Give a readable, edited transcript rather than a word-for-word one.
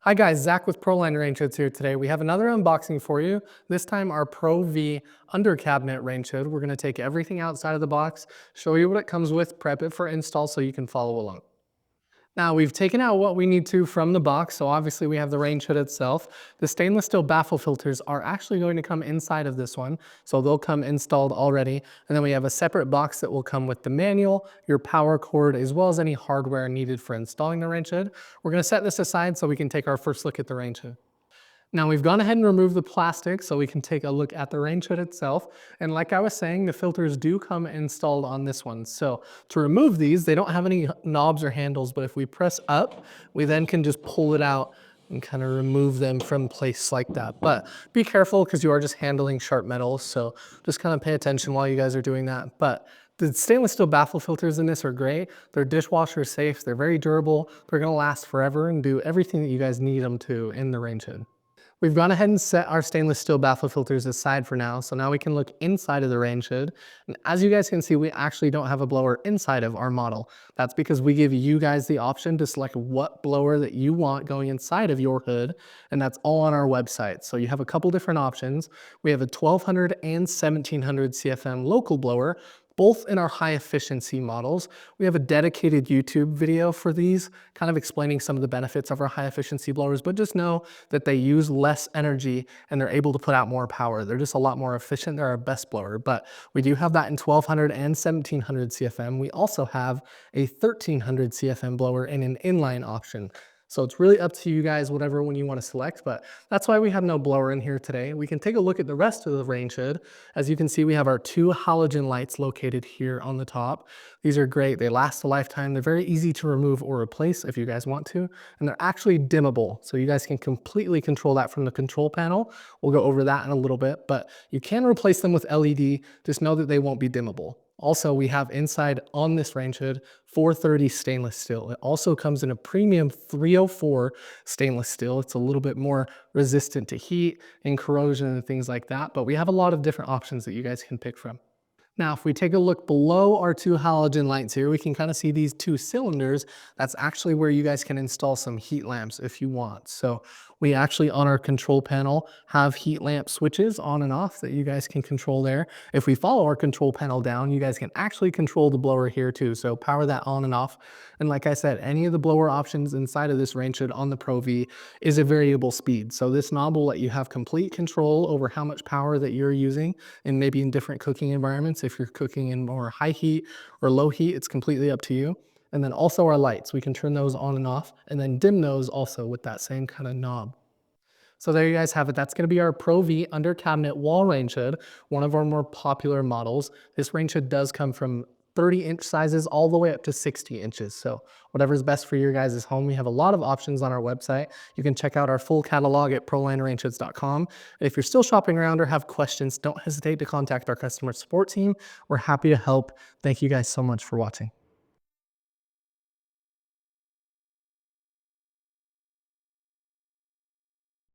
Hi guys, Zach with Proline range hoods here today. We have another unboxing for you. This time our ProV under cabinet range hood. We're gonna take everything outside of the box, show you what it comes with, prep it for install so you can follow along. Now we've taken out what we need to from the box, so obviously we have the range hood itself. The stainless steel baffle filters are actually going to come inside of this one, so they'll come installed already. And then we have a separate box that will come with the manual, your power cord, as well as any hardware needed for installing the range hood. We're gonna set this aside so we can take our first look at the range hood. Now we've gone ahead and removed the plastic so we can take a look at the range hood itself. And like I was saying, the filters do come installed on this one. So to remove these, they don't have any knobs or handles, but if we press up, we then can just pull it out and kind of remove them from place like that. But be careful because you are just handling sharp metals. So just kind of pay attention while you guys are doing that. But the stainless steel baffle filters in this are great. They're dishwasher safe. They're very durable. They're going to last forever and do everything that you guys need them to in the range hood. We've gone ahead and set our stainless steel baffle filters aside for now, so now we can look inside of the range hood. And as you guys can see, we actually don't have a blower inside of our model. That's because we give you guys the option to select what blower that you want going inside of your hood, and that's all on our website. So you have a couple different options. We have a 1200 and 1700 CFM local blower, both in our high efficiency models. We have a dedicated YouTube video for these, kind of explaining some of the benefits of our high efficiency blowers, but just know that they use less energy and they're able to put out more power. They're just a lot more efficient. They're our best blower, but we do have that in 1200 and 1700 CFM. We also have a 1300 CFM blower in an inline option. So it's really up to you guys, whatever one you want to select, but that's why we have no blower in here today. We can take a look at the rest of the range hood. As you can see, we have our two halogen lights located here on the top. These are great. They last a lifetime. They're very easy to remove or replace if you guys want to, and they're actually dimmable. So you guys can completely control that from the control panel. We'll go over that in a little bit, but you can replace them with LED. Just know that they won't be dimmable. Also, we have inside on this range hood 430 stainless steel. It also comes in a premium 304 stainless steel. It's a little bit more resistant to heat and corrosion and things like that, but we have a lot of different options that you guys can pick from. Now, if we take a look below our two halogen lights here, we can kind of see these two cylinders. That's actually where you guys can install some heat lamps if you want. So we actually on our control panel have heat lamp switches on and off that you guys can control there. If we follow our control panel down, you guys can actually control the blower here too. So power that on and off. And like I said, any of the blower options inside of this range hood on the ProV is a variable speed. So this knob will let you have complete control over how much power that you're using, and maybe in different cooking environments. If you're cooking in more high heat or low heat, it's completely up to you. And then also our lights, we can turn those on and off and then dim those also with that same kind of knob. So there you guys have it. That's going to be our ProV under cabinet wall range hood, one of our more popular models. This range hood does come from 30-inch sizes all the way up to 60 inches. So whatever's best for your guys' home. We have a lot of options on our website. You can check out our full catalog at ProlineRangeHoods.com. If you're still shopping around or have questions, don't hesitate to contact our customer support team. We're happy to help. Thank you guys so much for watching.